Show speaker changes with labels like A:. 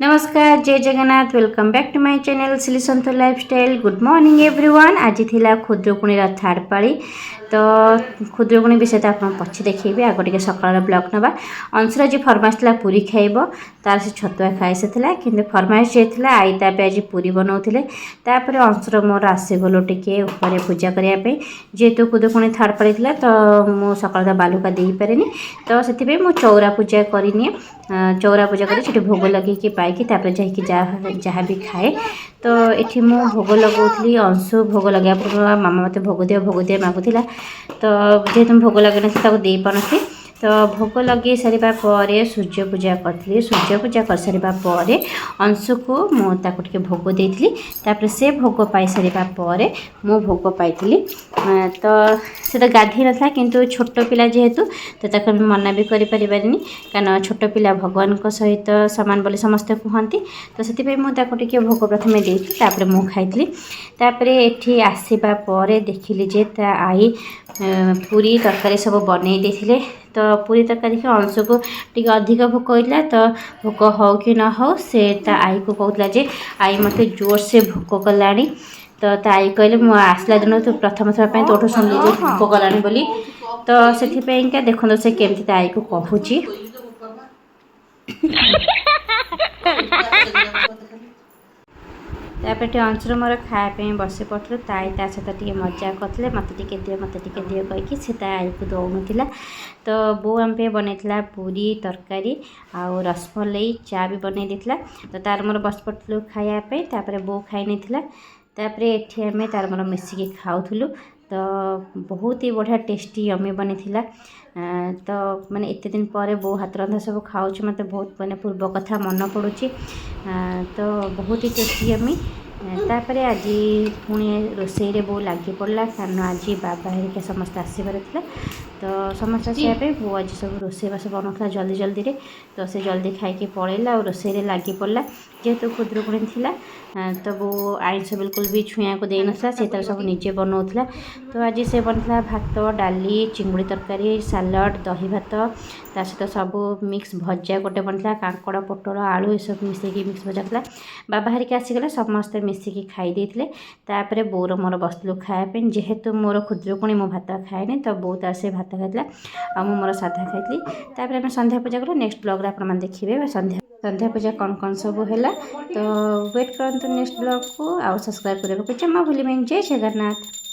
A: नमस्कार जय Jagannath welcome back to my channel silly Santosh lifestyle. Good morning everyone. आज थिला खुद्रकुणी थर्ड पाली तो खुद्रकुणी विषय तो आप पछे देखिए आग टे सकाल ब्लॉग नवा अंशुर आज फरमाइश था पूरी खाइब तार से छतुआ खाई सारा कि फरमाइश जाता आई ताप आज पूरी बनाऊे तापर अंशुर मोर आसगलु टे ऊपर पूजा करने जेहेतु खुद्रकुणी थर्ड पाली थी तो मु सकाल बालुका दे पारे तो से चौरा पूजा करनी चौरा पूजा कर भोग लगे पाई तापर जहाँ भी खाए तो ये मु भोग लगौली अंशु भोग लगे मामा मत भोग दिए मागुला तो जेहेतु भोग लगे दे पार तो भोग लगे सारा पर सूर्य पूजा करी सूर्य पूजा कर सारा पर अंशु को मुझे भोग देती तापर से भोग पाई सारा पर मु भोग पाई तो से गाधे ना कि छोट पिला जेहेतु तो मना भी करें कारण छोट पिला भगवान सहित सामान बोली समस्ते कहती तो से मुझे भोग प्रथम देती मु खाई तापर ये आसवा पर देखिली जे आई पूरी तरकारी सब बन देते तो पूरी तरकारी अंश को टी अधिक भोक होता तो भोक हो कि न हो से आई को कहला जे आई मत जोर से भोक कला तो आई कहले मु आसला दिन तो प्रथम थर तोठू शुणिली भोक कला बोली तो से देखो से केमती आई को कहूँ तापर अंशुर मोर खायापी बस पड़ू ताई ता सहित मजा करते मत दिए कहीकि से आई को दौन तो बो आम पे बनईला पूरी तरकारी आउ रसमलई चा भी बनई देता तो तार मोर बस पड़ू खायापी तापर बो खाई नहीं तापर ये आम तार मोर मिसिकी खाऊलु तो बहुत ही बढ़िया टेस्टी यमी बनी तो माने इतने दिन पर बो हाथ रंधा सब खाऊँ मत बहुत मैंने पूर्व कथा मन पड़ू तो बहुत ही टेस्टी यमी तापर आज पुणी रोसई बो लगी पड़ा कारण आज बाबा हेरिका समस्त आसबार तो समस्त आसवाई बो आज सब रोसईबास बनाऊला जल्दी जल्दी रे तो से जल्दी खाई पलैला और रोसई लगी पड़ा जेहेतु खुद्रकुणी थी तो बो आइंस बिल्कुल भी छुआ को दे ना से सब निजे बनाऊला तो आज से बनता भात डाली चिंगुड़ी तरकारी सालाड दही भात ता सहित सब मिक्स भजा गोटे बनता कांकड़ पोटल आलू ये सब मिसेकी मिक्स भजा था बाबा हरिका आसीगले समस्ते मिसिकी खाई देते तापर बोर मोर बसलु खायापी जेहेतु मोर खुद्रकुणी मो भात खाएनि तो बहुत आसे भात खाई आ मोर साधा खाई तापर आम संध्या पूजा करूँ नेक्स्ट ब्लॉग आप देखिए संध्या पूजा कौन सब है तो वेट करते नेक्स्ट ब्लॉग को आउ सब्सक्राइब करने को जमा भूल जय जगन्नाथ।